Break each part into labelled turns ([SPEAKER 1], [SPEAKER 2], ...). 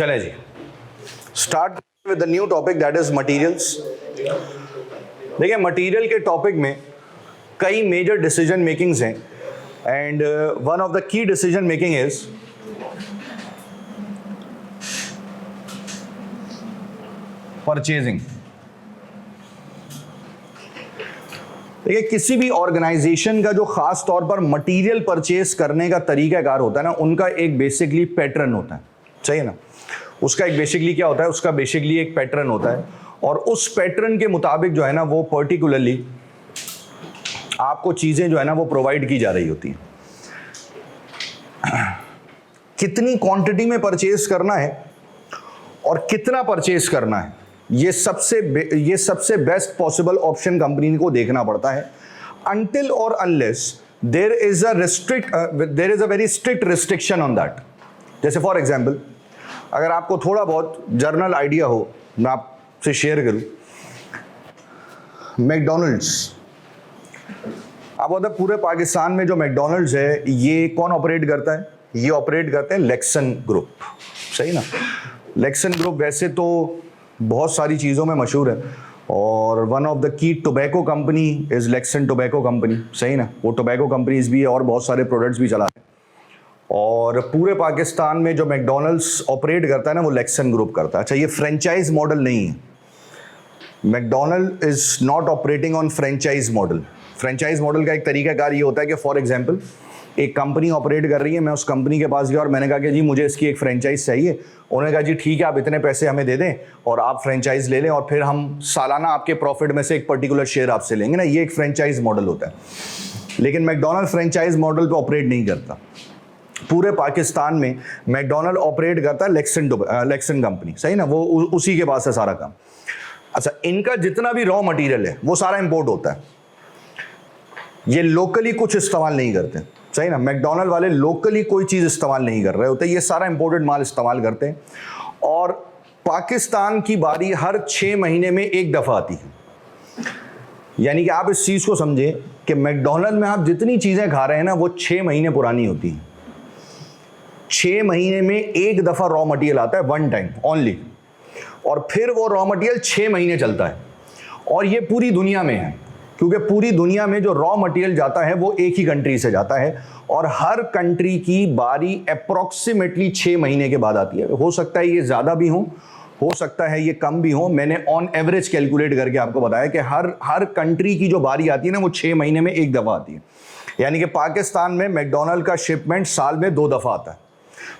[SPEAKER 1] चले जी, start with the new topic that is materials. देखिए, मटेरियल के टॉपिक में कई मेजर डिसीजन मेकिंग्स हैं and one of the key decision making is purchasing. देखिए, किसी भी ऑर्गेनाइजेशन का जो खास तौर पर मटेरियल परचेज करने का तरीकाकार होता है ना, उनका एक बेसिकली पैटर्न होता है, सही है ना। उसका एक बेसिकली क्या होता है, उसका बेसिकली एक पैटर्न होता है और उस पैटर्न के मुताबिक जो है ना वो पर्टिकुलरली आपको चीजें जो है ना वो प्रोवाइड की जा रही होती हैं। कितनी क्वांटिटी में परचेज करना है और कितना परचेज करना है, ये सबसे बेस्ट पॉसिबल ऑप्शन कंपनी को देखना पड़ता है। अनटिल और unless there is a very strict restriction on that. जैसे फॉर एग्जांपल, अगर आपको थोड़ा बहुत जर्नल आइडिया हो, मैं आपसे शेयर करूं, मैकडॉनल्ड्स, आप बताओ पूरे पाकिस्तान में जो मैकडॉनल्ड्स है ये कौन ऑपरेट करता है? ये ऑपरेट करते हैं लेक्सन ग्रुप, सही ना। लेक्सन ग्रुप वैसे तो बहुत सारी चीज़ों में मशहूर है और वन ऑफ द की tobacco company is Luxon tobacco company, सही ना। वो टोबैको कंपनीज भी है और बहुत सारे प्रोडक्ट्स भी चलाते हैं और पूरे पाकिस्तान में जो मैकडॉनल्ड्स ऑपरेट करता है ना वो लेक्सन ग्रुप करता है। अच्छा, ये फ्रेंचाइज मॉडल नहीं है। McDonald is not operating on franchise model. Franchise model का एक तरीकाकार ये होता है कि फॉर एग्जांपल एक कंपनी ऑपरेट कर रही है, मैं उस कंपनी के पास गया और मैंने कहा कि जी मुझे इसकी एक फ्रेंचाइज चाहिए। उन्होंने कहा जी ठीक है, आप इतने पैसे हमें दे दें और आप फ्रेंचाइज ले लें और फिर हम सालाना आपके प्रॉफिट में से एक पर्टिकुलर शेयर आपसे लेंगे ना। ये एक फ्रेंचाइज मॉडल होता है। लेकिन मैकडॉनल्ड फ्रेंचाइज मॉडल पे ऑपरेट नहीं करता। पूरे पाकिस्तान में मैकडॉनल्ड ऑपरेट करता है लेक्सन कंपनी, सही ना। वो उसी के पास है सारा काम। अच्छा, इनका जितना भी रॉ मटेरियल है वो सारा इंपोर्ट होता है। ये लोकली कुछ इस्तेमाल नहीं करते, सही ना। मैकडॉनल्ड वाले लोकली कोई चीज़ इस्तेमाल नहीं कर रहे होते, ये सारा इंपोर्टेड माल इस्तेमाल करते हैं। और पाकिस्तान की बारी हर 6 महीने में एक दफ़ा आती है। यानी कि आप इस चीज़ को समझें कि मैकडॉनल्ड में आप जितनी चीज़ें खा रहे हैं ना वो 6 महीने पुरानी होती हैं। 6 महीने में एक दफ़ा रॉ मटेरियल आता है, वन टाइम ओनली, और फिर वो रॉ मटेरियल 6 महीने चलता है। और ये पूरी दुनिया में है, क्योंकि पूरी दुनिया में जो रॉ मटेरियल जाता है वो एक ही कंट्री से जाता है और हर कंट्री की बारी अप्रॉक्सीमेटली 6 महीने के बाद आती है। हो सकता है ये ज़्यादा भी हो सकता है ये कम भी हो। मैंने ऑन एवरेज कैलकुलेट करके आपको बताया कि हर कंट्री की जो बारी आती है ना वो 6 महीने में एक दफ़ा आती है। यानी कि पाकिस्तान में मैकडॉनल्ड का शिपमेंट साल में 2 दफ़ा आता है।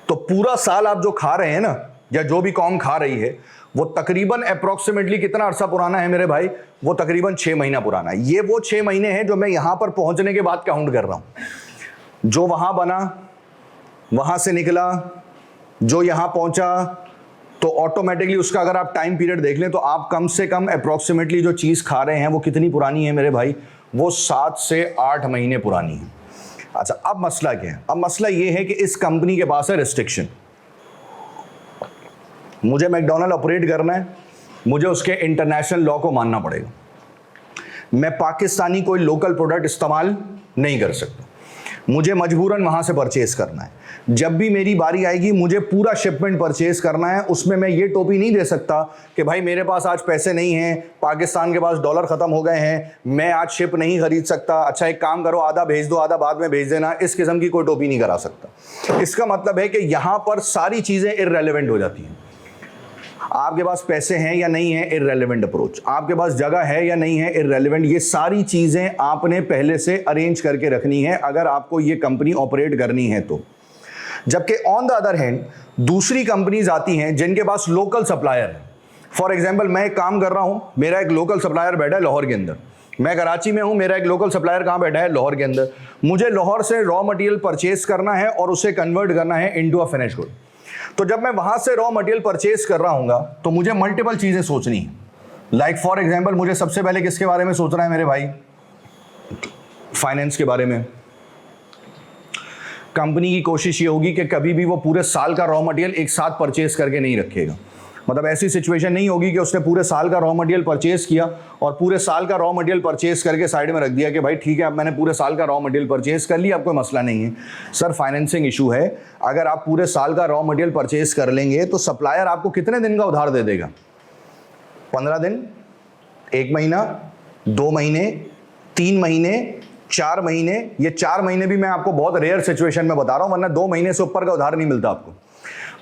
[SPEAKER 1] तो पूरा साल आप जो खा रहे हैं ना, या जो भी कौम खा रही है, वो तकरीबन अप्रॉक्सीमेटली कितना अरसा पुराना है मेरे भाई? वो तकरीबन 6 महीना पुराना है। ये वो 6 महीने हैं जो मैं यहां पर पहुंचने के बाद काउंट कर रहा हूं। जो वहां बना, वहां से निकला, जो यहां पहुंचा, तो ऑटोमेटिकली उसका अगर आप टाइम पीरियड देख लें तो आप कम से कम अप्रॉक्सीमेटली जो चीज़ खा रहे हैं वो कितनी पुरानी है मेरे भाई? वो 7 से 8 महीने पुरानी है। अच्छा, अब मसला क्या है? अब मसला ये है कि इस कंपनी के पास है रिस्ट्रिक्शन। मुझे मैकडॉनल्ड ऑपरेट करना है, मुझे उसके इंटरनेशनल लॉ को मानना पड़ेगा। मैं पाकिस्तानी कोई लोकल प्रोडक्ट इस्तेमाल नहीं कर सकता, मुझे मजबूरन वहां से परचेज करना है। जब भी मेरी बारी आएगी मुझे पूरा शिपमेंट परचेज करना है। उसमें मैं ये टोपी नहीं दे सकता कि भाई मेरे पास आज पैसे नहीं हैं, पाकिस्तान के पास डॉलर ख़त्म हो गए हैं, मैं आज शिप नहीं खरीद सकता। अच्छा, एक काम करो, आधा भेज दो, आधा बाद में भेज देना। इस किस्म की कोई टोपी नहीं करा सकता। इसका मतलब है कि यहाँ पर सारी चीज़ें इररेलेवेंट हो जाती हैं। आपके पास पैसे हैं या नहीं है, इररेलेवेंट अप्रोच। आपके पास जगह है या नहीं है, इररेलेवेंट। ये सारी चीज़ें आपने पहले से अरेंज करके रखनी है अगर आपको ये कंपनी ऑपरेट करनी है तो। जबकि ऑन द अदर हैंड दूसरी कंपनीज आती हैं जिनके पास लोकल सप्लायर है। फॉर एग्जांपल, मैं एक काम कर रहा हूं, मेरा एक लोकल सप्लायर बैठा है लाहौर के अंदर। मैं कराची में हूं, मेरा एक लोकल सप्लायर कहां बैठा है? लाहौर के अंदर। मुझे लाहौर से रॉ मटेरियल परचेज करना है और उसे कन्वर्ट करना है इनटू अ फिनिश गुड। तो जब मैं वहां से रॉ मटेरियल परचेज कर रहा हूंगा तो मुझे मल्टीपल चीजें सोचनी है। लाइक फॉर एग्जांपल, मुझे सबसे पहले किसके बारे में सोचना है मेरे भाई? फाइनेंस के बारे में। कंपनी की कोशिश ये होगी कि कभी भी वो पूरे साल का रॉ मटेरियल एक साथ परचेज करके नहीं रखेगा। मतलब ऐसी सिचुएशन नहीं होगी कि उसने पूरे साल का रॉ मटेरियल परचेज किया और पूरे साल का रॉ मटेरियल परचेज करके साइड में रख दिया कि भाई ठीक है अब मैंने पूरे साल का रॉ मटेरियल परचेज कर लिया, अब कोई मसला नहीं है। सर फाइनेंसिंग इशू है। अगर आप पूरे साल का रॉ मटेरियल परचेज कर लेंगे तो सप्लायर आपको कितने दिन का उधार दे देगा? 15 दिन, 1 महीना, 2 महीने, 3 महीने, 4 महीने। ये 4 महीने भी मैं आपको बहुत रेयर सिचुएशन में बता रहा हूं, वरना 2 महीने से ऊपर का उधार नहीं मिलता आपको।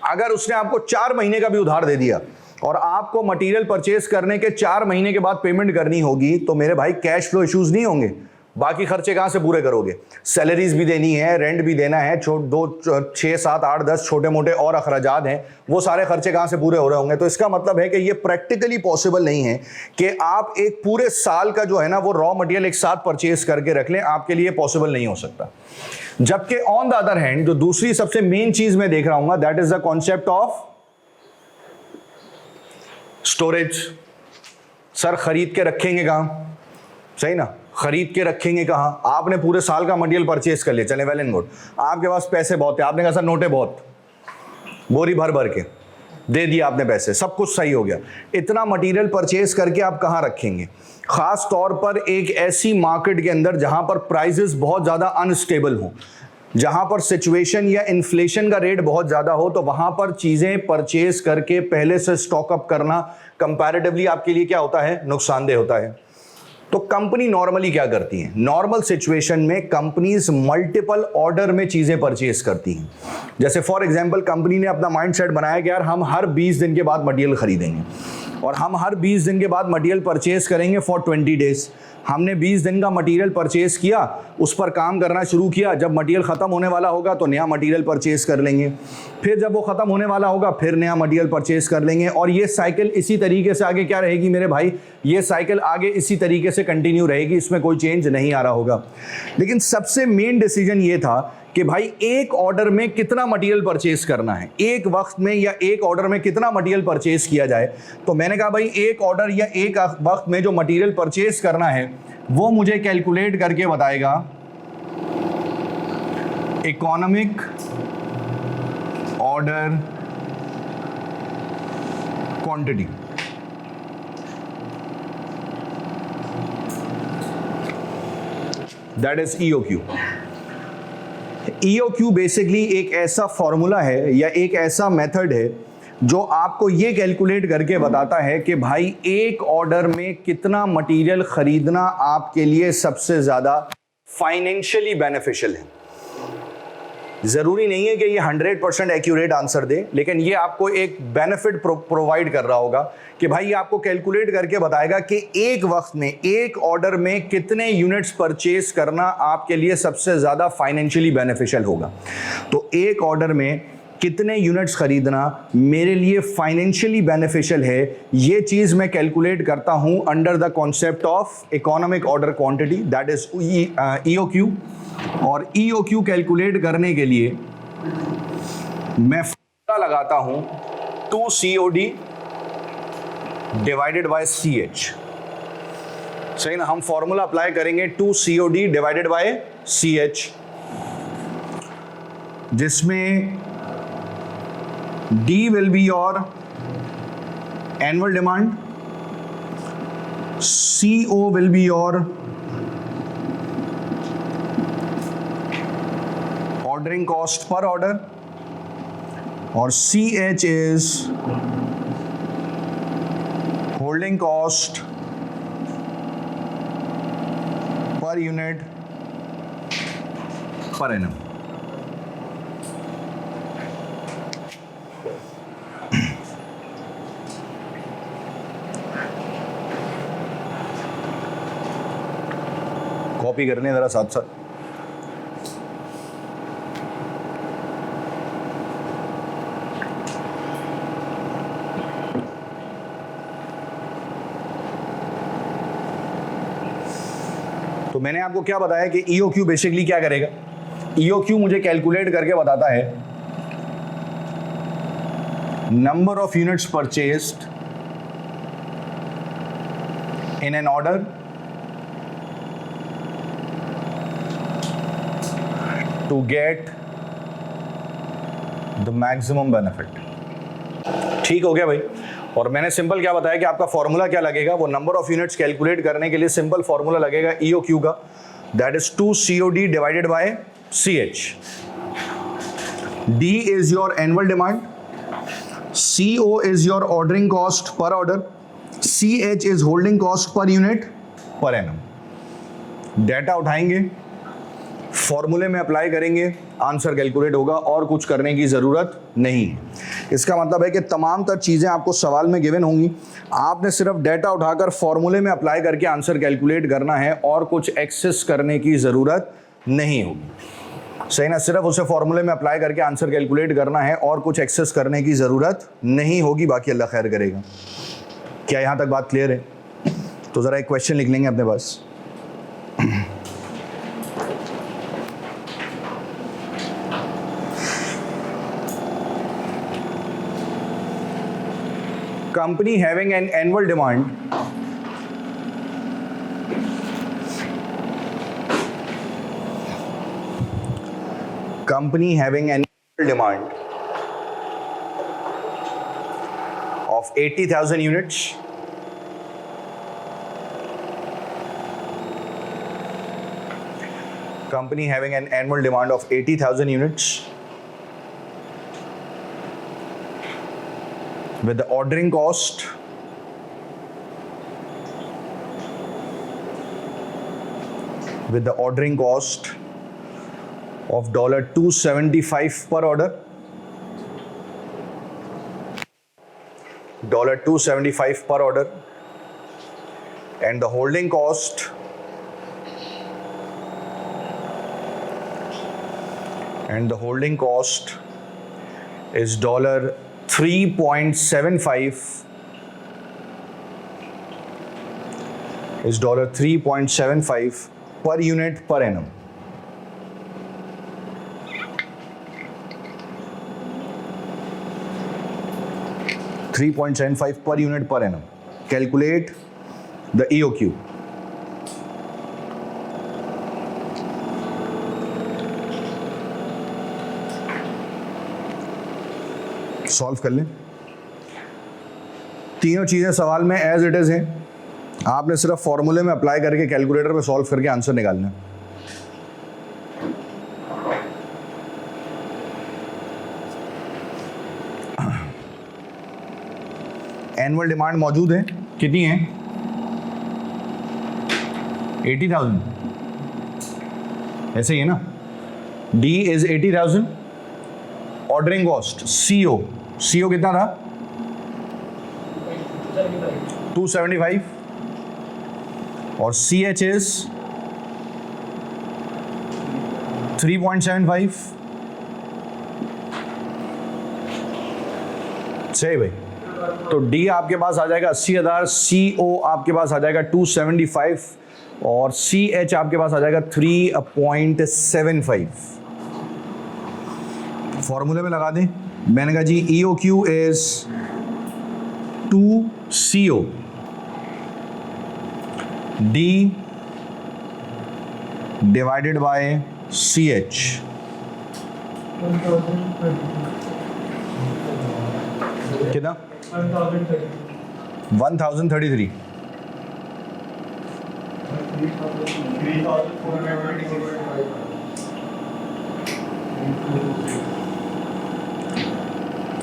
[SPEAKER 1] अगर उसने आपको 4 महीने का भी उधार दे दिया और आपको मटेरियल परचेस करने के 4 महीने के बाद पेमेंट करनी होगी, तो मेरे भाई कैश फ्लो इश्यूज नहीं होंगे। बाकी खर्चे कहां से पूरे करोगे? सैलरीज भी देनी है, रेंट भी देना है, 6, 7, 8, 10 छोटे मोटे और अखराजात हैं, वो सारे खर्चे कहां से पूरे हो रहे होंगे? तो इसका मतलब है कि ये प्रैक्टिकली पॉसिबल नहीं है कि आप एक पूरे साल का जो है ना वो रॉ मटेरियल एक साथ परचेज करके रख लें, आपके लिए पॉसिबल नहीं हो सकता। जबकि ऑन द अदर हैंड जो दूसरी सबसे मेन चीज मैं देख रहा हूं, that is the concept of storage. Sir खरीद के रखेंगे कहां? सही ना, खरीद के रखेंगे कहां? आपने पूरे साल का मटेरियल परचेज कर लिया, चले वेल एंड गुड, आपके पास पैसे बहुत है, आपने कहा सर नोटे बहुत, बोरी भर भर के दे दिया आपने पैसे, सब कुछ सही हो गया। इतना मटेरियल परचेज करके आप कहां रखेंगे? खास तौर पर एक ऐसी मार्केट के अंदर जहां पर प्राइसेस बहुत ज्यादा अनस्टेबल हो, जहां पर सिचुएशन या इन्फ्लेशन का रेट बहुत ज्यादा हो, तो वहां पर चीजें परचेज करके पहले से स्टॉक अप करना कंपैरेटिवली आपके लिए क्या होता है? नुकसानदेह होता है। तो कंपनी नॉर्मली क्या करती है? नॉर्मल सिचुएशन में कंपनीज मल्टीपल ऑर्डर में चीजें परचेज करती हैं। जैसे फॉर एग्जांपल कंपनी ने अपना माइंडसेट बनाया कि यार हम हर 20 दिन के बाद मटेरियल खरीदेंगे और हम हर 20 दिन के बाद मटेरियल परचेज करेंगे फॉर 20 डेज। हमने 20 दिन का मटेरियल परचेज किया, उस पर काम करना शुरू किया, जब मटेरियल खत्म होने वाला होगा तो नया मटेरियल परचेज कर लेंगे, फिर जब वो खत्म होने वाला होगा फिर नया मटेरियल परचेज कर लेंगे, और ये साइकिल इसी तरीके से आगे क्या रहेगी मेरे भाई? ये साइकिल आगे इसी तरीके से कंटिन्यू रहेगी, इसमें कोई चेंज नहीं आ रहा होगा। लेकिन सबसे मेन डिसीजन ये था कि भाई एक ऑर्डर में कितना मटेरियल परचेज करना है, एक वक्त में या एक ऑर्डर में कितना मटेरियल परचेज किया जाए। तो मैंने कहा भाई एक ऑर्डर या एक वक्त में जो मटेरियल परचेज करना है वो मुझे कैलकुलेट करके बताएगा economic order quantity. That is EOQ. EOQ basically एक ऐसा फॉर्मूला है या एक ऐसा मेथड है जो आपको ये कैलकुलेट करके बताता है कि भाई एक ऑर्डर में कितना मटेरियल खरीदना आपके लिए सबसे ज्यादा फाइनेंशियली बेनिफिशियल है। जरूरी नहीं है कि ये 100% एक्यूरेट आंसर दे, लेकिन ये आपको एक बेनिफिट प्रोवाइड कर रहा होगा कि भाई ये आपको कैलकुलेट करके बताएगा कि एक वक्त में एक ऑर्डर में कितने यूनिट्स परचेज करना आपके लिए सबसे ज्यादा फाइनेंशियली बेनिफिशियल होगा। तो एक ऑर्डर में कितने यूनिट्स खरीदना मेरे लिए फाइनेंशियली बेनिफिशियल है, ये चीज मैं कैलकुलेट करता हूं under the concept of economic order quantity, that is EOQ. और ईओक्यू कैलकुलेट करने के लिए मैं फॉर्मूला लगाता हूं 2COD डिवाइडेड बाय CH। सही ना, हम फॉर्मूला अप्लाई करेंगे 2COD डिवाइडेड बाय CH, जिसमें D will be your annual demand, CO will be your ordering cost per order, और CH is holding cost per unit per annum। Copy करने जरा साथ साथ। तो मैंने आपको क्या बताया कि ईओक्यू बेसिकली क्या करेगा? ईओक्यू मुझे कैलकुलेट करके बताता है number of units purchased in an order to get the maximum benefit। ठीक हो गया भाई। और मैंने सिंपल क्या बताया कि आपका फॉर्मूला क्या लगेगा, वो नंबर ऑफ यूनिट्स कैलकुलेट करने के लिए सिंपल फॉर्मूला लगेगा EOQ का, that is 2 COD divided by CH। D is your annual demand, CO is your ordering cost per order, CH is holding cost per unit per annum। Data उठाएंगे, फॉर्मूले में apply करेंगे, answer calculate होगा, और कुछ करने की ज़रूरत नहीं है। इसका मतलब है कि तमाम तर चीज़ें आपको सवाल में गिवन होंगी, आपने सिर्फ डेटा उठाकर फॉर्मूले में अप्लाई करके आंसर कैलकुलेट करना है, और कुछ एक्सेस करने की ज़रूरत नहीं होगी। सही ना, सिर्फ उसे फॉर्मूले में अप्लाई करके आंसर कैलकुलेट करना है, और कुछ एक्सेस करने की ज़रूरत नहीं होगी, बाकी अल्लाह खैर करेगा। क्या यहाँ तक बात क्लियर है? तो ज़रा एक क्वेश्चन लिख लेंगे अपने पास। Company having an annual demand of 80,000 units, company having an annual demand of 80,000 units with the ordering cost of $275 per order, $275 per order, and the holding cost is $3.75 per unit per annum। $3.75 per unit per annum। Calculate the EOQ। Solve कर लें। तीनों चीजें सवाल में as it is हैं, आपने सिर्फ फॉर्मूले में अप्लाई करके कैलकुलेटर में सॉल्व करके आंसर निकालना है। एनुअल डिमांड मौजूद है, कितनी है? 80,000, ऐसे ही है ना। D is 80,000, ordering cost CO कितना था? 275, और CH इज 3.75। सही भाई। तो D आपके पास आ जाएगा 80,000, CO आपके पास आ जाएगा 275, और CH आपके पास आ जाएगा 3.75। फॉर्मूले में लगा दें। मैंने कहा जी EOQ is 2CO D divided by CH। कितना? 1033।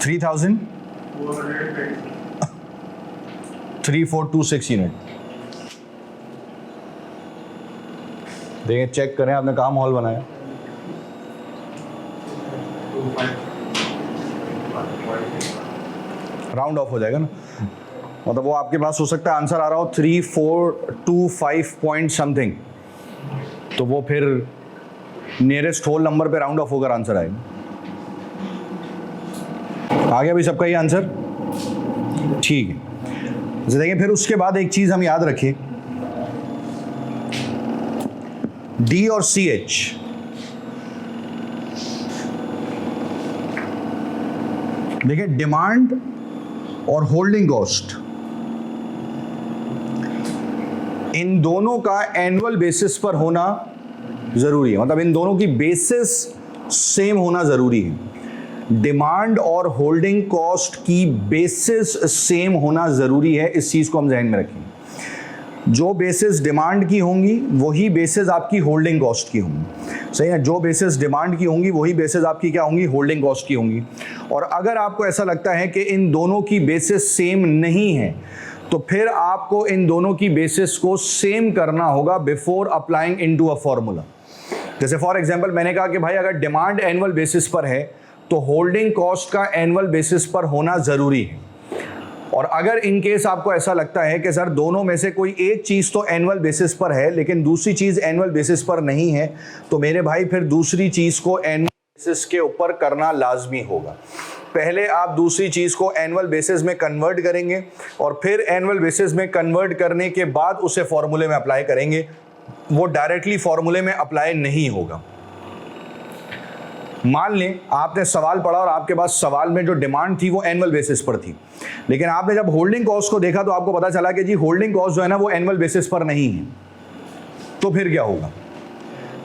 [SPEAKER 1] $3,426 यूनिट। देखिए, चेक करें, आपने कहाँ माहौल बनाया। राउंड ऑफ हो जाएगा ना, मतलब वो आपके पास हो सकता है आंसर आ रहा हो 3425 पॉइंट समथिंग, तो वो फिर नियरेस्ट होल नंबर पे राउंड ऑफ होकर आंसर आएगा। आ गया भाई सबका ये आंसर? ठीक है। जैसे देखिए, फिर उसके बाद एक चीज हम याद रखें, D और CH देखिए, डिमांड और होल्डिंग कॉस्ट, इन दोनों का एनुअल बेसिस पर होना जरूरी है, मतलब इन दोनों की बेसिस सेम होना जरूरी है। डिमांड और होल्डिंग कॉस्ट की बेसिस सेम होना जरूरी है, इस चीज को हम ध्यान में रखेंगे। जो बेसिस डिमांड की होंगी वही बेसिस आपकी होल्डिंग कॉस्ट की होंगी, सही है। जो बेसिस डिमांड की होंगी वही बेसिस आपकी क्या होंगी, होल्डिंग कॉस्ट की होंगी। और अगर आपको ऐसा लगता है कि इन दोनों की बेसिस सेम नहीं है तो फिर आपको इन दोनों की बेसिस को सेम करना होगा before applying into a formula. जैसे फॉर एग्जांपल मैंने कहा कि भाई अगर डिमांड एनुअल बेसिस पर है तो होल्डिंग कॉस्ट का एनुअल बेसिस पर होना जरूरी है। और अगर इन केस आपको ऐसा लगता है कि सर दोनों में से कोई एक चीज तो एनुअल बेसिस पर है लेकिन दूसरी चीज एनुअल बेसिस पर नहीं है, तो मेरे भाई फिर दूसरी चीज को एनुअल बेसिस के ऊपर करना लाजमी होगा। पहले आप दूसरी चीज को एनुअल बेसिस में कन्वर्ट करेंगे और फिर एनुअल बेसिस में कन्वर्ट करने के बाद उसे फॉर्मूले में अप्लाई करेंगे, वो डायरेक्टली फॉर्मूले में अप्लाई नहीं होगा। मान लें आपने सवाल पढ़ा और आपके पास सवाल में जो डिमांड थी वो एनुअल बेसिस पर थी, लेकिन आपने जब होल्डिंग कॉस्ट को देखा तो आपको पता चला कि जी होल्डिंग कॉस्ट जो है ना वो एनुअल बेसिस पर नहीं है, तो फिर क्या होगा।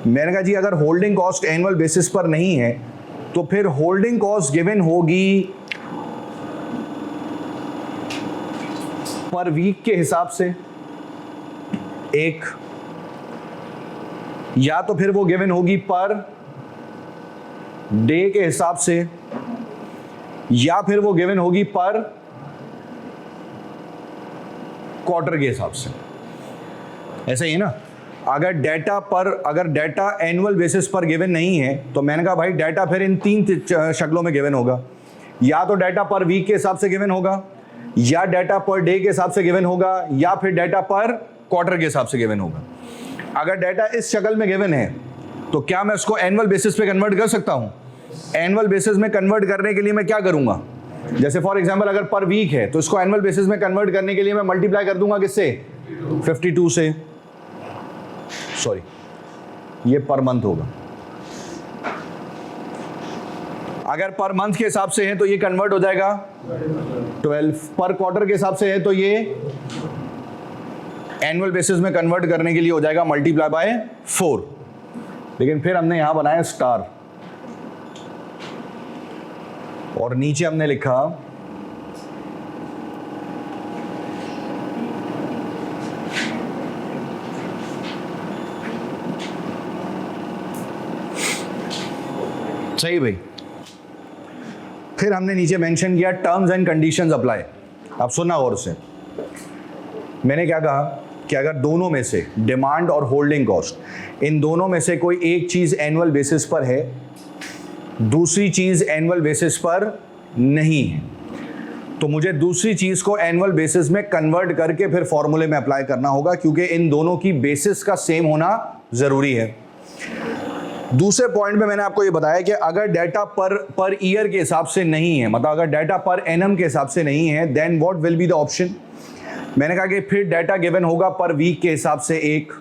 [SPEAKER 1] मैंने कहा जी अगर होल्डिंग कॉस्ट एनुअल बेसिस पर नहीं है तो फिर होल्डिंग कॉस्ट गिवन होगी पर वीक के हिसाब से एक, या तो फिर वो गिवन होगी पर डे के हिसाब से, या फिर वो गिवन होगी पर क्वार्टर के हिसाब से। ऐसा ही है ना। अगर डाटा एनुअल बेसिस पर गिवन नहीं है तो मैंने कहा भाई डाटा फिर इन तीन शक्लों में गिवन होगा, या तो डाटा पर वीक के हिसाब से गिवन होगा, या डाटा पर डे के हिसाब से गिवन होगा, या फिर डाटा पर क्वार्टर के हिसाब से गिवन होगा। अगर डाटा इस शक्ल में गिवन है तो क्या मैं उसको एनुअल बेसिस पे कन्वर्ट कर सकता हूं। एनुअल बेसिस में कन्वर्ट करने के लिए मैं क्या करूंगा, जैसे फॉर एग्जांपल अगर पर वीक है तो इसको एनुअल बेसिस में कन्वर्ट करने के लिए मैं मल्टीप्लाई कर दूंगा किससे, 52 से, सॉरी ये पर मंथ होगा। अगर पर मंथ के हिसाब से है तो ये कन्वर्ट हो जाएगा 12, पर क्वार्टर के हिसाब से है तो ये एनुअल बेसिस में कन्वर्ट करने के लिए हो जाएगा मल्टीप्लाई बाय 4। लेकिन फिर हमने यहां बनाया स्टार और नीचे हमने लिखा सही भाई। फिर हमने नीचे मेंशन किया टर्म्स एंड कंडीशंस अप्लाई। अब सुना और से मैंने क्या कहा कि अगर दोनों में से डिमांड और होल्डिंग कॉस्ट इन दोनों में से कोई एक चीज एनुअल बेसिस पर है, दूसरी चीज एनुअल बेसिस पर नहीं है, तो मुझे दूसरी चीज को एनुअल बेसिस में कन्वर्ट करके फिर फॉर्मूले में अप्लाई करना होगा, क्योंकि इन दोनों की बेसिस का सेम होना जरूरी है। दूसरे पॉइंट में मैंने आपको ये बताया कि अगर डाटा पर ईयर के हिसाब से नहीं है, मतलब अगर डाटा पर एनम के हिसाब से नहीं है, then what will be the option. मैंने कहा कि फिर डाटा गिवन होगा पर वीक के हिसाब से 1,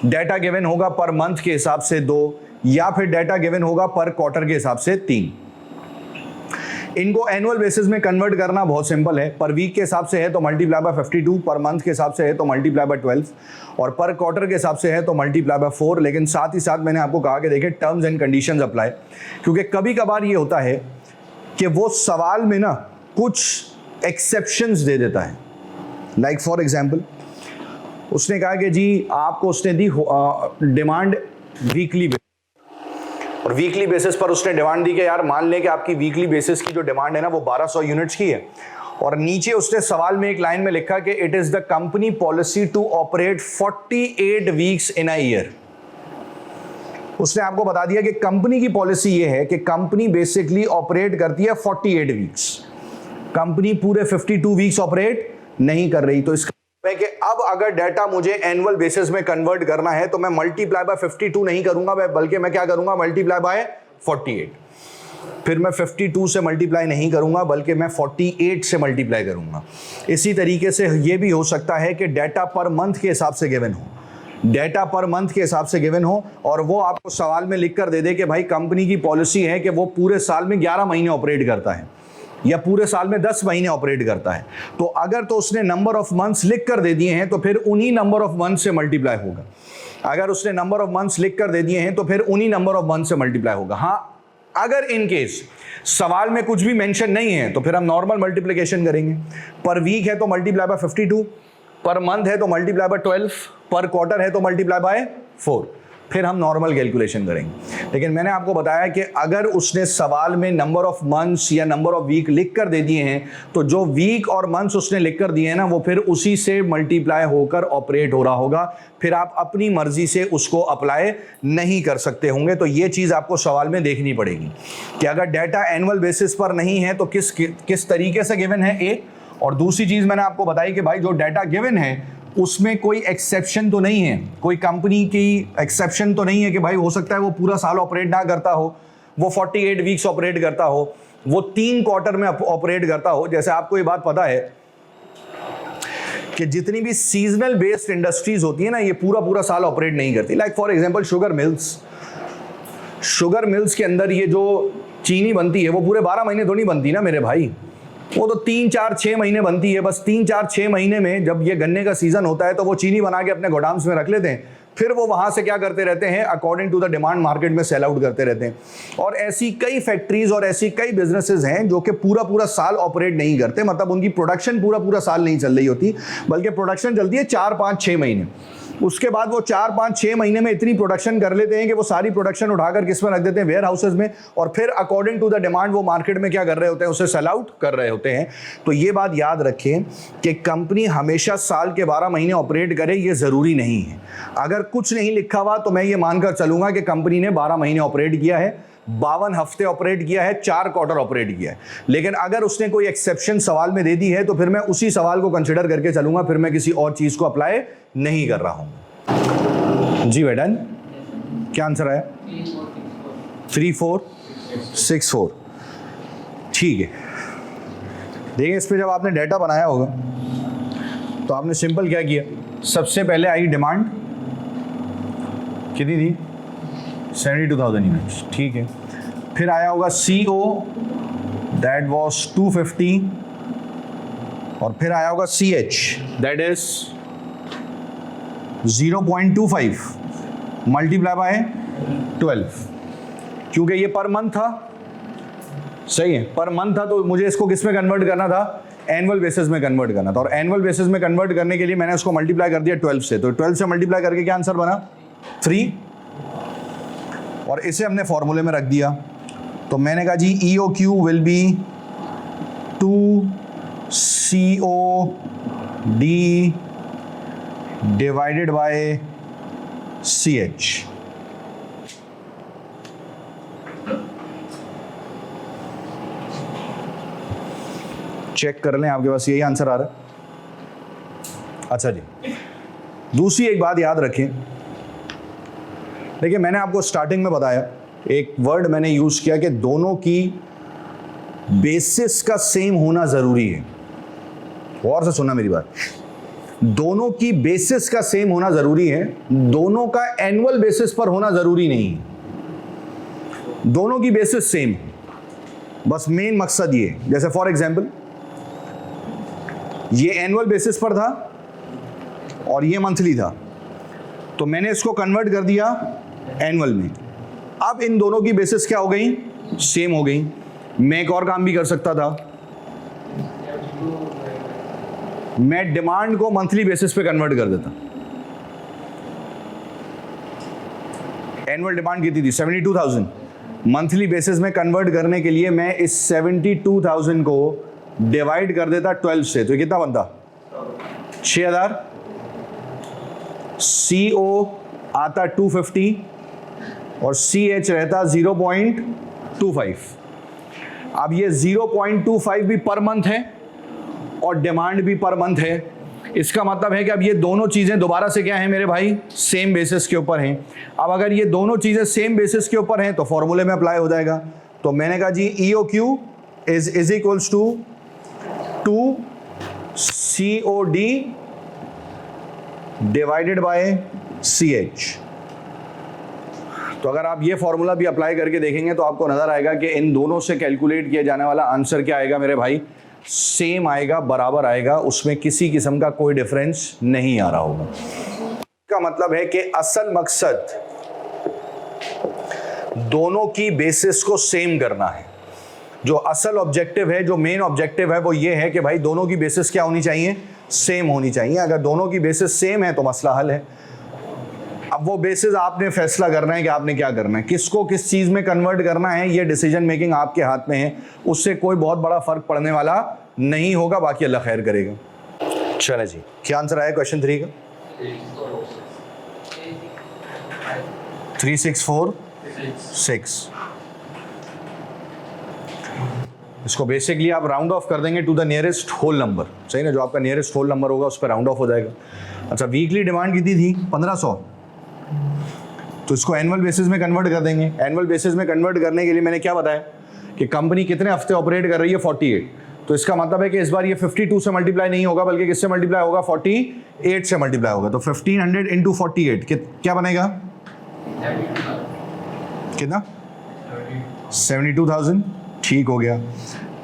[SPEAKER 1] डाटा गिवन होगा पर मंथ के हिसाब से 2, या फिर डाटा गिवन होगा पर क्वार्टर के हिसाब से 3। इनको एनुअल बेसिस में कन्वर्ट करना बहुत सिंपल है। पर वीक के हिसाब से है तो मल्टीप्लाई बाय 52, पर मंथ के हिसाब से है तो मल्टीप्लाई बाय 12, और पर क्वार्टर के हिसाब से है तो मल्टीप्लाई बाय 4। लेकिन साथ ही साथ मैंने आपको कहा कि देखिए टर्म्स एंड कंडीशंस अप्लाई, क्योंकि कभी कभार ये होता है कि वो सवाल में ना कुछ एक्सेप्शंस दे देता है। लाइक फॉर एग्जाम्पल उसने कहा कि जी आपको उसने दी डिमांड वीकली, और वीकली बेसिस पर उसने डिमांड दी कि यार मान लें कि आपकी वीकली बेसिस की जो डिमांड है ना वो 1200 यूनिट्स की है, और नीचे उसने सवाल में एक लाइन में लिखा कि it is the company policy to operate 48 weeks in a year. उसने आपको बता दिया कि कंपनी की पॉलिसी ये है कि कंपनी बेसिकली ऑपरेट करती है 48 वीक्स, कंपनी पूरे 52 वीक्स ऑपरेट नहीं कर रही। तो इसका कि अब अगर डाटा मुझे एनुअल बेसिस में कन्वर्ट करना है तो मैं मल्टीप्लाई बाय 52 नहीं करूंगा, बल्कि मैं क्या करूंगा, मल्टीप्लाई बाय 48। फिर मैं 52 से मल्टीप्लाई नहीं करूंगा बल्कि मैं 48 से मल्टीप्लाई करूंगा। इसी तरीके से ये भी हो सकता है कि डाटा पर मंथ के हिसाब से गिवन हो, डाटा पर मंथ के हिसाब से गिवन हो, और वो आपको सवाल में लिख कर दे दे कि भाई कंपनी की पॉलिसी है कि वो पूरे साल में 11 महीने ऑपरेट करता है या पूरे साल में 10 महीने ऑपरेट करता है। तो अगर तो उसने नंबर ऑफ मंथ्स लिख कर दे दिए हैं तो फिर उन्हीं नंबर ऑफ मंथ से मल्टीप्लाई होगा। अगर उसने नंबर ऑफ मंथ्स लिख कर दे दिए हैं तो फिर उन्हीं नंबर ऑफ मंथ से मल्टीप्लाई होगा। हाँ, अगर इन केस सवाल में कुछ भी मेंशन नहीं है तो फिर हम नॉर्मल मल्टीप्लिकेशन करेंगे। पर वीक है तो मल्टीप्लाई बाय 52, पर मंथ है तो मल्टीप्लाई बाय 12, पर क्वार्टर है तो मल्टीप्लाई बाय 4, फिर हम नॉर्मल कैलकुलेशन करेंगे। लेकिन मैंने आपको बताया कि अगर उसने सवाल में नंबर ऑफ मंथ्स या नंबर ऑफ वीक लिख कर दे दिए हैं तो जो वीक और मंथ्स उसने लिख कर दिए हैं ना, वो फिर उसी से मल्टीप्लाई होकर ऑपरेट हो रहा होगा, फिर आप अपनी मर्जी से उसको अप्लाई नहीं कर सकते होंगे। तो ये चीज़ आपको सवाल में देखनी पड़ेगी कि अगर डाटा एनुअल बेसिस पर नहीं है तो किस तरीके से गिवन है, एक। और दूसरी चीज़ मैंने आपको बताई कि भाई जो डाटा गिवन है उसमें कोई एक्सेप्शन तो नहीं है, कोई कंपनी की एक्सेप्शन तो नहीं है कि भाई हो सकता है वो पूरा साल ऑपरेट ना करता हो, वो 48 वीक्स ऑपरेट करता हो, वो 3 क्वार्टर में ऑपरेट करता हो। जैसे आपको ये बात पता है कि जितनी भी सीजनल बेस्ड इंडस्ट्रीज होती है ना, ये पूरा साल ऑपरेट नहीं करती। Like for example sugar mills के अंदर ये जो चीनी बनती है वो पूरे 12 महीने तो नहीं बनती ना मेरे भाई, वो तो 3, 4, 6 महीने बनती है। बस 3, 4, 6 महीने में जब ये गन्ने का सीजन होता है तो वो चीनी बना के अपने गोडाउन्स में रख लेते हैं, फिर वो वहां से क्या करते रहते हैं, according to the demand market में सेल आउट करते रहते हैं। और ऐसी कई फैक्ट्रीज और ऐसी कई बिजनेसेस हैं जो कि पूरा साल ऑपरेट नहीं करते, मतलब उनकी प्रोडक्शन पूरा साल नहीं चल रही होती, बल्कि प्रोडक्शन चलती है 4, 5, 6 महीने। उसके बाद वो 4, 5, 6 महीने में इतनी प्रोडक्शन कर लेते हैं कि वो सारी प्रोडक्शन उठाकर किस में रख देते हैं, वेयर हाउसेज में, और फिर अकॉर्डिंग टू द डिमांड वो मार्केट में क्या कर रहे होते हैं, उसे सेल आउट कर रहे होते हैं। तो ये बात याद रखें कि कंपनी हमेशा साल के 12 महीने ऑपरेट करे, ये ज़रूरी नहीं है। अगर कुछ नहीं लिखा हुआ तो मैं ये मानकर चलूंगा कि कंपनी ने 12 महीने ऑपरेट किया है, 52 हफ्ते ऑपरेट किया है, 4 क्वार्टर ऑपरेट किया है। लेकिन अगर उसने कोई एक्सेप्शन सवाल में दे दी है तो फिर मैं उसी सवाल को कंसिडर करके चलूंगा, फिर मैं किसी और चीज़ को अप्लाई नहीं कर रहा हूं। जी बेटा, क्या आंसर आया? 3, 4, 6, 4। ठीक है, देखिए इस पे जब आपने डाटा बनाया होगा तो आपने सिंपल क्या किया, सबसे पहले आई डिमांड कितनी थी, 72,000 यूनिट्स, ठीक है। फिर आया होगा CO, दैट वाज 250, और फिर आया होगा CH, that is 0.25 multiply by 12, क्योंकि ये पर मंथ था, सही है, पर मंथ था तो मुझे इसको किस में कन्वर्ट करना था, एनुअल बेसिस में कन्वर्ट करना था। और एनुअल बेसिस में कन्वर्ट करने के लिए मैंने उसको मल्टीप्लाई कर दिया 12 से, तो 12 से मल्टीप्लाई करके क्या आंसर बना, 3, और इसे हमने फॉर्मूले में रख दिया। तो मैंने कहा जी EOQ will be 2COD divided by CH। Check कर लें, आपके पास यही आंसर आ रहा है। अच्छा जी, दूसरी एक बात याद रखें, देखिए मैंने आपको स्टार्टिंग में बताया, एक वर्ड मैंने यूज किया कि दोनों की बेसिस का सेम होना जरूरी है। और से सुनना मेरी बात, दोनों की बेसिस का सेम होना जरूरी है, दोनों का एनुअल बेसिस पर होना जरूरी नहीं है। दोनों की बेसिस सेम, बस मेन मकसद ये, जैसे फॉर एग्जांपल ये एनुअल बेसिस पर था और ये मंथली था, तो मैंने इसको कन्वर्ट कर दिया एनुअल में। अब इन दोनों की बेसिस क्या हो गई, सेम हो गई। मैं एक और काम भी कर सकता था, मैं डिमांड को मंथली बेसिस पे कन्वर्ट कर देता। एनुअल डिमांड कितनी थी, 72,000, मंथली बेसिस में कन्वर्ट करने के लिए मैं इस 72,000 को डिवाइड कर देता 12 से, तो कितना बनता, 6,000। CO आता 250 और CH रहता 0.25। अब ये 0.25 भी पर मंथ है और डिमांड भी पर मंथ है। इसका मतलब है कि अब ये दोनों चीजें दोबारा से क्या है मेरे भाई, सेम बेसिस के ऊपर हैं। अब अगर ये दोनों चीजें सेम बेसिस के ऊपर हैं तो फॉर्मूले में अप्लाई हो जाएगा। तो मैंने कहा जी EOQ is equals to 2COD divided by CH। तो अगर आप ये फॉर्मूला भी अप्लाई करके देखेंगे तो आपको नजर आएगा कि इन दोनों से कैलकुलेट किया जाने वाला आंसर क्या आएगा मेरे भाई, सेम आएगा, बराबर आएगा, उसमें किसी किस्म का कोई डिफरेंस नहीं आ रहा होगा। इसका मतलब है कि असल मकसद दोनों की बेसिस को सेम करना है। जो असल ऑब्जेक्टिव है, जो मेन ऑब्जेक्टिव है, वो ये है कि भाई दोनों की बेसिस क्या होनी चाहिए, सेम होनी चाहिए। अगर दोनों की बेसिस सेम है तो मसला हल है। अब वो बेसिस आपने फैसला करना है कि आपने क्या करना है, किसको किस चीज में कन्वर्ट करना है, ये डिसीजन मेकिंग आपके हाथ में है। उससे कोई बहुत बड़ा फर्क पड़ने वाला नहीं होगा, बाकी अल्लाह खैर करेगा। चले जी, क्या आंसर आया क्वेश्चन 3 का? 3646। इसको बेसिकली आप राउंड ऑफ कर देंगे to the nearest whole number, सही ना? जो आपका नियरेस्ट होल नंबर होगा उस पर राउंड ऑफ हो जाएगा। अच्छा, वीकली डिमांड कितनी थी? 1500। तो इसको एनुअल बेसिस में कन्वर्ट कर देंगे। एनुअल बेसिस में कन्वर्ट करने के लिए मैंने क्या बताया कि कंपनी कितने हफ्ते ऑपरेट कर रही है, 48। तो इसका मतलब है कि इस बार ये 52 से मल्टीप्लाई नहीं होगा, बल्कि किससे मल्टीप्लाई होगा, 48 से मल्टीप्लाई होगा। तो 1500 इंटू 48 क्या बनेगा, कितना? 72,000। ठीक हो गया।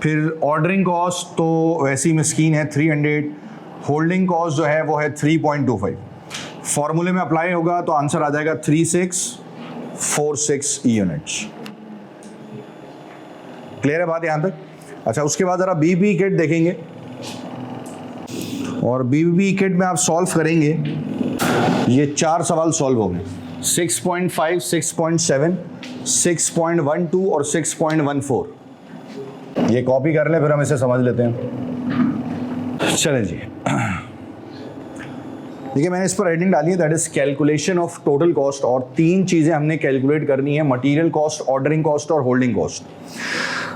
[SPEAKER 1] फिर ऑर्डरिंग कॉस्ट तो वैसी मिस्कीन है 300। होल्डिंग कॉस्ट जो है वो है 3.25। फॉर्मूले में अप्लाई होगा तो आंसर आ जाएगा 3646 यूनिट्स। क्लियर है बात यहां तक? अच्छा, उसके बाद जरा बीबी किट देखेंगे, और बीबी किट में आप सॉल्व करेंगे। ये 4 सवाल सॉल्व होंगे, 6.5, 6.7, 6.12 और 6.14। ये कॉपी कर ले, फिर हम इसे समझ लेते हैं। चलें जी, देखिए मैंने इस पर हेडिंग डाली है, that is calculation of total cost. और 3 चीजें हमने कैलकुलेट करनी है, मटेरियल कॉस्ट, ऑर्डरिंग कॉस्ट और होल्डिंग कॉस्ट।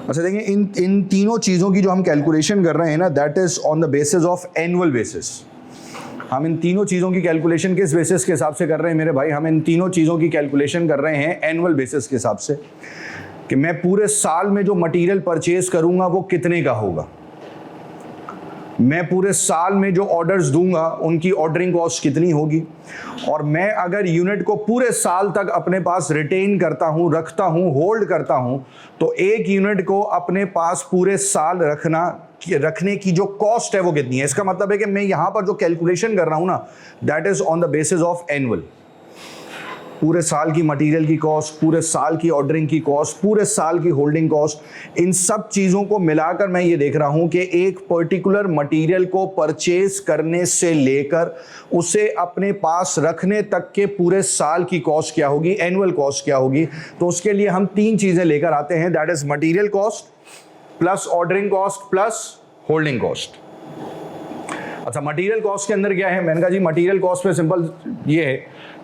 [SPEAKER 1] अच्छा देखिए, इन तीनों चीज़ों की जो हम कैलकुलेशन कर रहे हैं ना, that is on the basis of annual basis. हम इन तीनों चीज़ों की कैलकुलेशन किस बेसिस के हिसाब से कर रहे हैं मेरे भाई? हम इन तीनों चीज़ों की कैलकुलेशन कर रहे हैं एनुअल बेसिस के हिसाब से, कि मैं पूरे साल में जो मटेरियल परचेज करूंगा वो कितने का होगा, मैं पूरे साल में जो ऑर्डर्स दूंगा उनकी ऑर्डरिंग कॉस्ट कितनी होगी, और मैं अगर यूनिट को पूरे साल तक अपने पास रिटेन करता हूं, रखता हूं, होल्ड करता हूं, तो एक यूनिट को अपने पास पूरे साल रखने की जो कॉस्ट है वो कितनी है। इसका मतलब है कि मैं यहां पर जो कैलकुलेशन कर रहा हूं ना, that is on the basis of annual. पूरे साल की मटेरियल की कॉस्ट, पूरे साल की ऑर्डरिंग की कॉस्ट, पूरे साल की होल्डिंग कॉस्ट, इन सब चीज़ों को मिलाकर मैं ये देख रहा हूं कि एक पर्टिकुलर मटेरियल को परचेज करने से लेकर उसे अपने पास रखने तक के पूरे साल की कॉस्ट क्या होगी, एनुअल कॉस्ट क्या होगी। तो उसके लिए हम 3 चीज़ें लेकर आते हैं, that is material cost plus ordering cost plus holding cost. अच्छा, मटेरियल कॉस्ट के अंदर क्या है? मैंने कहा जी मटेरियल कॉस्ट पे सिंपल ये है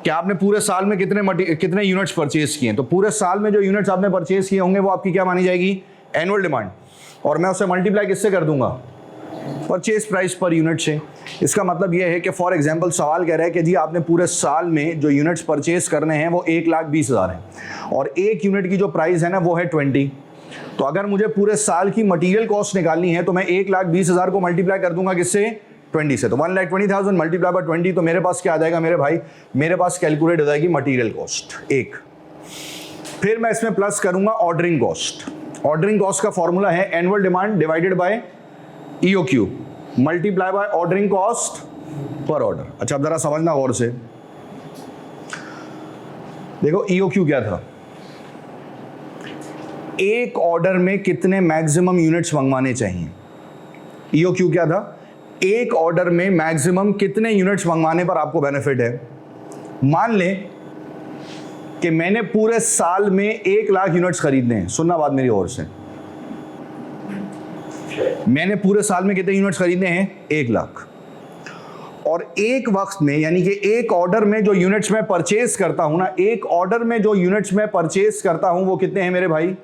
[SPEAKER 1] कि आपने पूरे साल में कितने यूनिट्स परचेज किए हैं। तो पूरे साल में जो यूनिट्स आपने परचेज किए होंगे वो आपकी क्या मानी जाएगी, एनुअल डिमांड, और मैं उसे मल्टीप्लाई किससे कर दूंगा, परचेज प्राइस पर यूनिट से। इसका मतलब ये है कि फॉर एग्जांपल सवाल कह रहा है कि जी आपने पूरे साल में जो यूनिट्स परचेज करने हैं वो 1,20,000 हैं, और एक यूनिट की जो प्राइस है ना वो है 20। तो अगर मुझे पूरे साल की मटीरियल कॉस्ट निकालनी है तो मैं 1,20,000 को मल्टीप्लाई कर दूंगा किससे, 20 से। तो 1,20,000 मल्टीप्लाई बाय 20, तो मेरे पास क्या आ जाएगा मेरे भाई, मेरे पास कैलकुलेट हो जाएगी मटेरियल कॉस्ट एक। फिर मैं इसमें प्लस करूंगा ऑर्डरिंग कॉस्ट। ऑर्डरिंग कॉस्ट का फॉर्मूला है annual demand divided by EOQ multiply by ordering cost per order. अच्छा, अब जरा समझना गौर से, देखो EOQ क्या था, एक ऑर्डर में कितने मैक्सिमम यूनिट्स मंगवाने चाहिए। EOQ क्या था, एक ऑर्डर में मैक्सिमम कितने यूनिट्स मंगवाने पर आपको बेनिफिट है। मान लें कि मैंने पूरे साल में 1,00,000 यूनिट्स खरीदने हैं, सुनना बात मेरी ओर से, मैंने पूरे साल में कितने यूनिट्स खरीदने हैं, 1,00,000, और एक वक्त में यानी कि एक ऑर्डर में जो यूनिट्स मैं परचेज करता हूं ना, एक ऑर्डर में जो यूनिट्स मैं परचेज करता हूं वो कितने हैं मेरे भाई,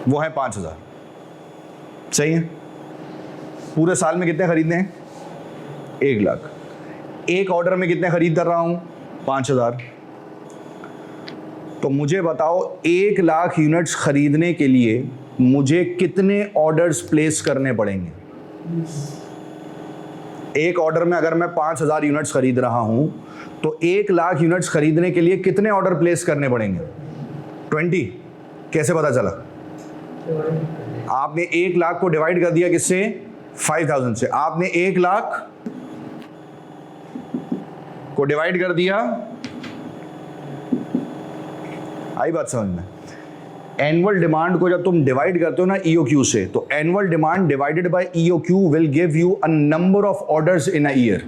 [SPEAKER 1] वो है 5,000। सही है? पूरे साल में कितने खरीदने हैं, 1,00,000। एक ऑर्डर में कितने खरीद कर रहा हूं, 5,000। तो मुझे बताओ 1,00,000 यूनिट्स खरीदने के लिए मुझे कितने ऑर्डर्स प्लेस करने पड़ेंगे। एक ऑर्डर में अगर मैं 5,000 यूनिट्स खरीद रहा हूं तो 1,00,000 यूनिट्स खरीदने के लिए कितने ऑर्डर प्लेस करने पड़ेंगे, 20। कैसे पता चला, आपने 1,00,000 को डिवाइड कर दिया किससे, 5,000 से। आपने 1,00,000 को डिवाइड कर दिया आई बात समझ में? एनुअल डिमांड को जब तुम डिवाइड करते हो ना ईओक्यू से, तो annual demand divided by EOQ will give you a number of orders in a year,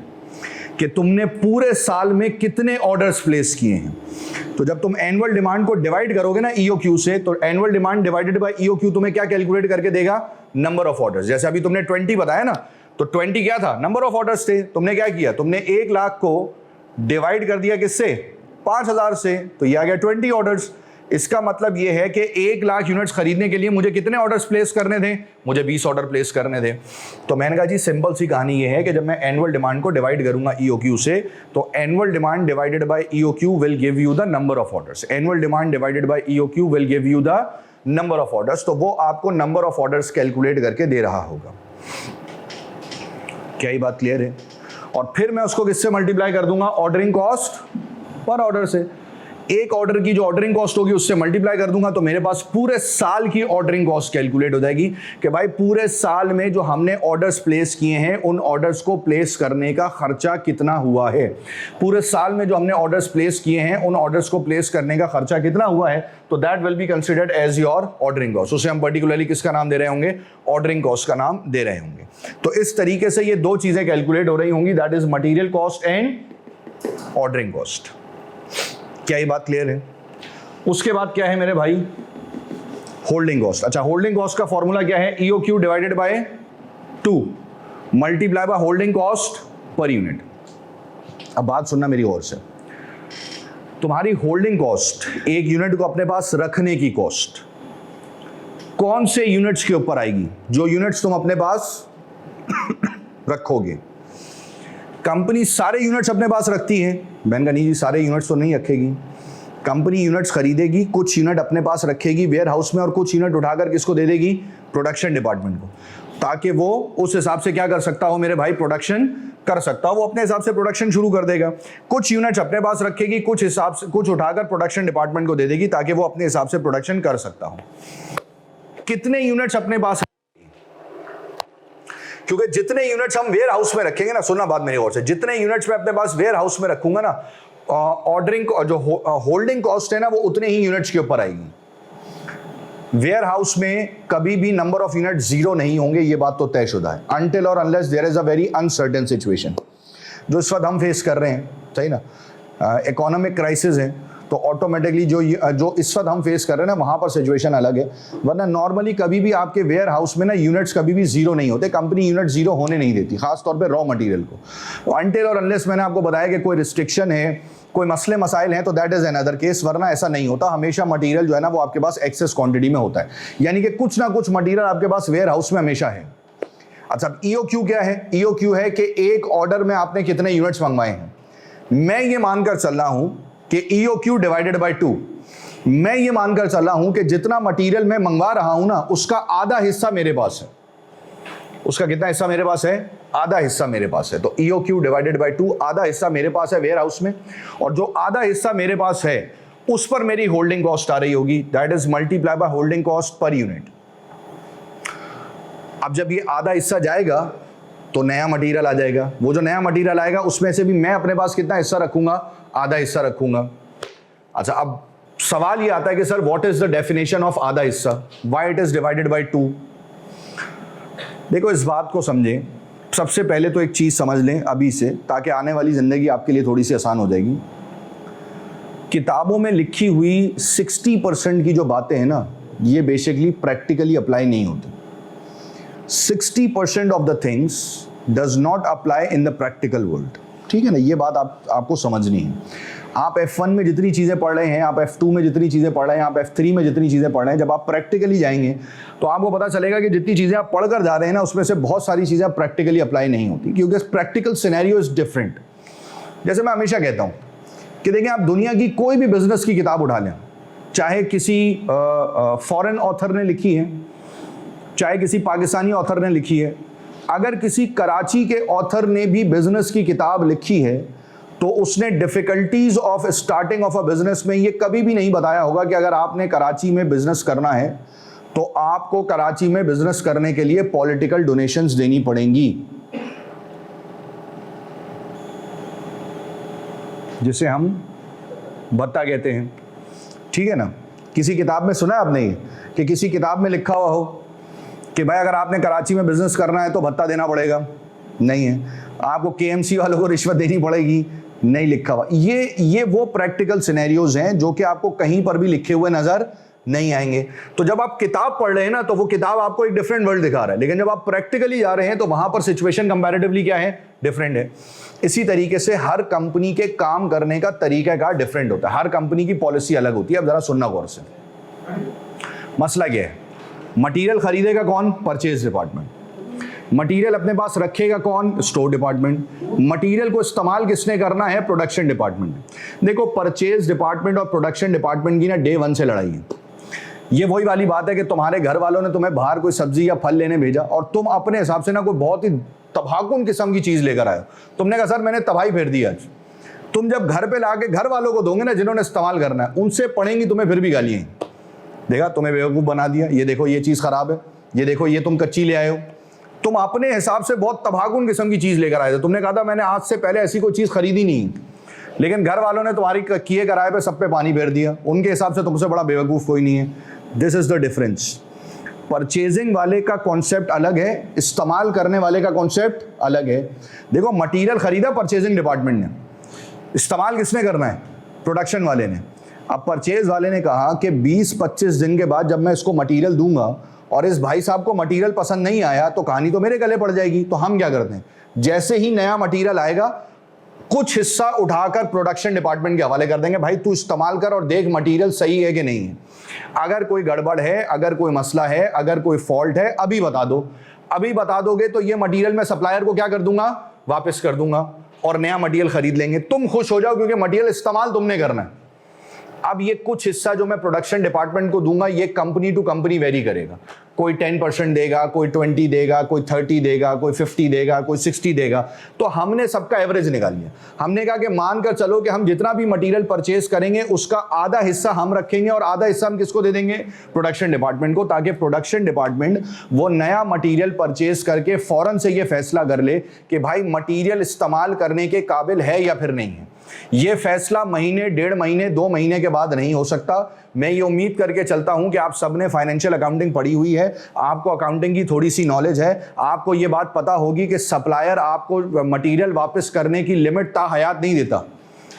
[SPEAKER 1] कि तुमने पूरे साल में कितने ऑर्डर्स प्लेस किए हैं। तो जब तुम एनुअल डिमांड को डिवाइड करोगे ना ईओक्यू से, तो annual demand divided by EOQ तुम्हें क्या कैलकुलेट करके देगा? Number of orders. जैसे अभी तुमने 20 बताया ना, तो 20 क्या था? नंबर ऑफ ऑर्डर्स थे। तुमने क्या किया? तुमने 1 लाख को डिवाइड कर दिया किससे? 5000 से, तो ये आ गया 20 ऑर्डर्स। इसका मतलब ये है कि 1 लाख यूनिट्स खरीदने के लिए मुझे कितने ऑर्डर्स प्लेस करने थे? मुझे 20 ऑर्डर प्लेस करने थे। तो मैंने कहा जी सिंपल सी कहानी ये है कि जब मैं एनुअल डिमांड को डिवाइड करूंगा ईओक्यू से, तो annual demand divided by EOQ will give you the number of orders. Annual demand divided by EOQ will give you the number of orders. तो वो आपको नंबर ऑफ ऑर्डर्स कैलकुलेट करके दे रहा होगा। क्या ये बात क्लियर है? और फिर मैं उसको किससे मल्टीप्लाई कर दूंगा? ऑर्डरिंग कॉस्ट पर ऑर्डर से। एक ऑर्डर की जो ऑर्डरिंग कॉस्ट होगी उससे मल्टीप्लाई कर दूंगा, तो मेरे पास पूरे साल की ऑर्डरिंग कॉस्ट कैलकुलेट हो जाएगी कि भाई पूरे साल में जो हमने ऑर्डर्स प्लेस किए हैं उन ऑर्डर्स को प्लेस करने का खर्चा कितना हुआ है। पूरे साल में जो हमने ऑर्डर्स प्लेस किए हैं उन ऑर्डर्स को प्लेस करने का खर्चा कितना हुआ है, तो that will be considered as your ordering cost. उसे हम पर्टिकुलरली किसका नाम दे रहे होंगे? ऑर्डरिंग कॉस्ट का नाम दे रहे होंगे। तो इस तरीके से ये दो चीजें कैलकुलेट हो रही होंगी, that is material cost and ordering cost. क्या ये बात क्लियर है? उसके बाद क्या है मेरे भाई? Holding cost. अच्छा, होल्डिंग कॉस्ट का फॉर्मूला क्या है? EOQ divided by 2 multiply by holding cost per unit. अब बात सुनना मेरी ओर से, तुम्हारी होल्डिंग कॉस्ट, एक यूनिट को अपने पास रखने की कॉस्ट, कौन से यूनिट्स के ऊपर आएगी? जो यूनिट्स तुम अपने पास रखोगे। कंपनी सारे यूनिट्स अपने पास रखती है? मैंने कहा नहीं जी, सारे यूनिट्स तो नहीं रखेगी। कंपनी यूनिट्स खरीदेगी, कुछ यूनिट अपने पास रखेगी वेयर हाउस में, और कुछ यूनिट उठाकर किसको दे देगी? प्रोडक्शन डिपार्टमेंट को, ताकि वो उस हिसाब से क्या कर सकता हो मेरे भाई? प्रोडक्शन कर सकता हो। वो अपने हिसाब से प्रोडक्शन शुरू कर देगा। कुछ यूनिट्स अपने पास रखेगी, कुछ हिसाब से कुछ उठाकर प्रोडक्शन डिपार्टमेंट को दे देगी, ताकि वो अपने हिसाब से प्रोडक्शन कर सकता हो। कितने यूनिट्स अपने पास? क्योंकि जितने यूनिट्स हम वेयर हाउस में रखेंगे ना, सुनना बात मेरी ओर से, जितने यूनिट्स मैं अपने पास वेयर हाउस में रखूंगा ना, ऑर्डरिंग जो होल्डिंग कॉस्ट है ना, वो उतने ही यूनिट्स के ऊपर आएगी। वेयर हाउस में कभी भी नंबर ऑफ यूनिट जीरो नहीं होंगे, ये बात तो तयशुदा है, अनटिल और unless there is a very uncertain situation, जो इस वक्त हम फेस कर रहे हैं। सही ना? इकोनॉमिक क्राइसिस है, तो ऑटोमेटिकली जो इस वक्त हम फेस कर रहे हैं ना, वहाँ पर सिचुएशन अलग है। वरना नॉर्मली कभी भी आपके वेयर हाउस में ना यूनिट्स कभी भी जीरो नहीं होते। कंपनी यूनिट जीरो होने नहीं देती, खासतौर पे रॉ मटेरियल को। तो अनटिल और अनलेस मैंने आपको बताया कि कोई रिस्ट्रिक्शन है, कोई मसले मसाइल हैं, तो दैट इज अनदर केस, वरना ऐसा नहीं होता। हमेशा मटेरियल जो है ना वो आपके पास एक्सेस क्वांटिटी में होता है, यानी कि कुछ ना कुछ मटेरियल आपके पास वेयर हाउस में हमेशा है। अच्छा, ईओक्यू क्या है? ईओक्यू है कि एक ऑर्डर में आपने कितने यूनिट्स मंगवाए हैं। मैं ये मानकर चल रहा हूं कि EOQ डिवाइडेड बाय 2, मैं ये मानकर चल रहा हूं कि जितना मटेरियल मैं मंगवा रहा हूं ना, उसका आधा हिस्सा मेरे पास है। उसका कितना हिस्सा मेरे पास है? आधा हिस्सा मेरे पास है। तो EOQ डिवाइडेड बाय 2, आधा हिस्सा मेरे पास है वेयर हाउस में, और जो आधा हिस्सा मेरे पास है उस पर मेरी होल्डिंग कॉस्ट आ रही होगी, that is multiply by holding cost per unit. अब जब ये आधा हिस्सा जाएगा तो नया मटेरियल आ जाएगा। वो जो नया मटेरियल आएगा उसमें से भी मैं अपने पास कितना हिस्सा रखूंगा? आधा हिस्सा रखूंगा। अच्छा, अब सवाल ये आता है कि sir what is the definition of आधा हिस्सा? Why it is divided by 2? देखो, इस बात को समझें। सबसे पहले तो एक चीज समझ लें अभी से, ताकि आने वाली जिंदगी आपके लिए थोड़ी सी आसान हो जाएगी। किताबों में लिखी हुई 60% की जो बातें हैं ना, ये बेसिकली प्रैक्टिकली अप्लाई नहीं होती। 60% of the things does not apply in the practical world. ठीक है ना? ये बात आपको समझनी है। आप F1 में जितनी चीज़ें पढ़ रहे हैं, आप F2 में जितनी चीज़ें पढ़ रहे हैं, आप F3 में जितनी चीज़ें पढ़ रहे हैं, जब आप प्रैक्टिकली जाएंगे तो आपको पता चलेगा कि जितनी चीज़ें आप पढ़ कर जा रहे हैं ना, उसमें से बहुत सारी चीज़ें प्रैक्टिकली अप्लाई नहीं होती, क्योंकि प्रैक्टिकल सिनेरियो इज डिफरेंट। जैसे मैं हमेशा कहता हूँ कि देखिए, आप दुनिया की कोई भी बिजनेस की किताब उठा लें, चाहे किसी फॉरेन ऑथर ने लिखी है, चाहे किसी पाकिस्तानी ऑथर ने लिखी है, अगर किसी कराची के ऑथर ने भी बिजनेस की किताब लिखी है, तो उसने difficulties of starting of a business में ये कभी भी नहीं बताया होगा कि अगर आपने कराची में बिजनेस करना है तो आपको कराची में बिजनेस करने के लिए पॉलिटिकल डोनेशंस देनी पड़ेंगी, जिसे हम भत्ता कहते हैं। ठीक है ना? किसी किताब में सुना है आपने ये कि किसी किताब में लिखा हुआ हो कि भाई अगर आपने कराची में बिजनेस करना है तो भत्ता देना पड़ेगा? नहीं है। आपको केएमसी वालों को रिश्वत देनी पड़ेगी? नहीं लिखा हुआ। ये वो प्रैक्टिकल सिनेरियोज हैं जो कि आपको कहीं पर भी लिखे हुए नजर नहीं आएंगे। तो जब आप किताब पढ़ रहे हैं ना तो वो किताब आपको एक डिफरेंट वर्ल्ड दिखा रहा है, लेकिन जब आप प्रैक्टिकली जा रहे हैं तो वहां पर सिचुएशन कंपैरेटिवली क्या है? डिफरेंट है। इसी तरीके से हर कंपनी के काम करने का तरीका का डिफरेंट होता है, हर कंपनी की पॉलिसी अलग होती है। अब जरा सुनना गौर से। मसला क्या है? मटीरियल खरीदेगा कौन? Purchase department. मटीरियल अपने पास रखेगा कौन? Store department. मटीरियल को इस्तेमाल किसने करना है? Production department. देखो, परचेज डिपार्टमेंट और प्रोडक्शन डिपार्टमेंट की ना डे 1 से लड़ाई है। ये वही वाली बात है कि तुम्हारे घर वालों ने तुम्हें बाहर कोई सब्जी या फल लेने भेजा और तुम अपने हिसाब से ना कोई बहुत ही तबाहकुन किस्म की चीज लेकर आए। तुमने कहा सर मैंने तबाही फेर दी आज। तुम जब घर पे लाके घर वालों को दोगे ना जिन्होंने इस्तेमाल करना है, उनसे पड़ेंगी तुम्हें फिर भी गालियां। देखा, तुम्हें बेवकूफ बना दिया, ये देखो ये चीज खराब है, ये देखो ये तुम कच्ची ले आए हो। तुम अपने हिसाब से बहुत तबाहकुन किस्म की चीज लेकर आए थे। तुमने कहा था मैंने आज से पहले ऐसी कोई चीज खरीदी नहीं, लेकिन घर वालों ने तुम्हारी किए कराए पे सब पे पानी फेर दिया। उनके हिसाब से तुमसे बड़ा बेवकूफ कोई नहीं है। This is the difference. Purchasing वाले का कॉन्सेप्ट अलग है, इस्तेमाल करने वाले का कॉन्सेप्ट अलग है। देखो, मटीरियल खरीदा परचेजिंग डिपार्टमेंट ने, इस्तेमाल किसने करना है? प्रोडक्शन वाले ने। अब परचेज वाले ने कहा कि 20-25 दिन के बाद जब मैं इसको मटीरियल दूंगा और इस भाई साहब को मटीरियल पसंद नहीं आया तो कहानी तो मेरे गले पड़ जाएगी। तो हम क्या करते हैं, जैसे ही नया मटीरियल आएगा कुछ हिस्सा उठाकर प्रोडक्शन डिपार्टमेंट के हवाले कर देंगे, भाई तू इस्तेमाल कर और देख मटीरियल सही है कि नहीं है। अगर कोई गड़बड़ है, अगर कोई मसला है, अगर कोई फॉल्ट है, अभी बता दो। अभी बता दोगे तो ये मटीरियल मैं सप्लायर को क्या कर दूंगा? वापस कर दूंगा और नया मटीरियल खरीद लेंगे। तुम खुश हो जाओ क्योंकि मटीरियल इस्तेमाल तुमने करना है। अब ये कुछ हिस्सा जो मैं प्रोडक्शन डिपार्टमेंट को दूंगा ये कंपनी टू कंपनी वेरी करेगा। कोई 10% देगा, कोई 20 देगा, कोई 30 देगा, कोई 50 देगा, कोई 60 देगा। तो हमने सबका एवरेज निकाल लिया। हमने कहा कि मानकर चलो कि हम जितना भी मटेरियल परचेज करेंगे उसका आधा हिस्सा हम रखेंगे और आधा हिस्सा हम किसको दे देंगे? प्रोडक्शन डिपार्टमेंट को, ताकि प्रोडक्शन डिपार्टमेंट वो नया मटेरियल परचेज करके फौरन से ये फैसला कर ले कि भाई मटेरियल इस्तेमाल करने के काबिल है या फिर नहीं है। ये फैसला महीने, 1.5 महीने, 2 महीने के बाद नहीं हो सकता। मैं ये उम्मीद करके चलता हूं कि आप सबने फाइनेंशियल अकाउंटिंग पढ़ी हुई है, आपको अकाउंटिंग की थोड़ी सी नॉलेज है। आपको ये बात पता होगी कि सप्लायर आपको मटेरियल वापस करने की लिमिट ताहयात नहीं देता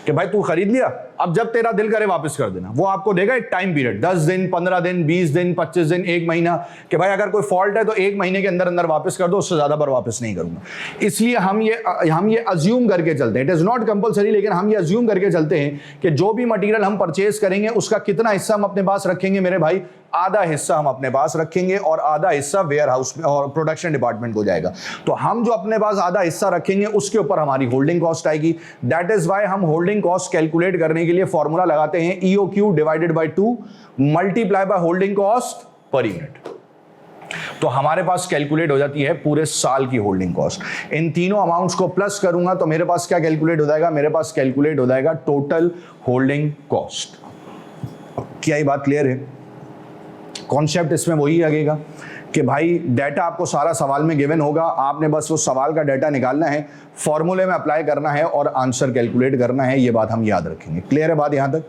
[SPEAKER 1] कि भाई तू खरीद लिया, अब जब तेरा दिल करे वापस कर देना। वो आपको देगा एक टाइम पीरियड, 10 दिन, 15 दिन, 20 दिन, 25 दिन, 1 महीना, कि भाई अगर कोई फॉल्ट है तो 1 महीने के अंदर अंदर वापस कर दो, उससे ज्यादा बार वापस नहीं करूंगा। इसलिए हम ये अज्यूम करके चलते हैं, इट इज नॉट कंपलसरी, लेकिन हम ये अज्यूम करके चलते हैं कि जो भी मटेरियल हम परचेज करेंगे उसका कितना हिस्सा हम अपने पास रखेंगे मेरे भाई? आधा हिस्सा हम अपने पास रखेंगे और आधा हिस्सा वेयर हाउस में और प्रोडक्शन डिपार्टमेंट को जाएगा। तो हम जो अपने पास आधा हिस्सा रखेंगे उसके ऊपर हमारी होल्डिंग कॉस्ट आएगी। दैट इज वाई हम होल्डिंग कॉस्ट कैलकुलेट करने के लिए फॉर्मूला लगाते हैं EOQ divided by 2 multiply by holding cost per unit. तो हमारे पास कैलकुलेट हो जाती है पूरे साल की होल्डिंग कॉस्ट। इन तीनों अमाउंट्स को प्लस करूंगा तो मेरे पास क्या कैलकुलेट हो जाएगा? मेरे पास कैलकुलेट हो जाएगा टोटल होल्डिंग कॉस्ट। क्या ये बात क्लियर है? कॉन्सेप्ट इसमें वही लगेगा कि भाई डाटा आपको सारा सवाल में गिवन होगा, आपने बस वो सवाल का डाटा निकालना है, फॉर्मूले में अप्लाई करना है और आंसर कैलकुलेट करना है। ये बात हम याद रखेंगे। क्लियर है बात यहां तक?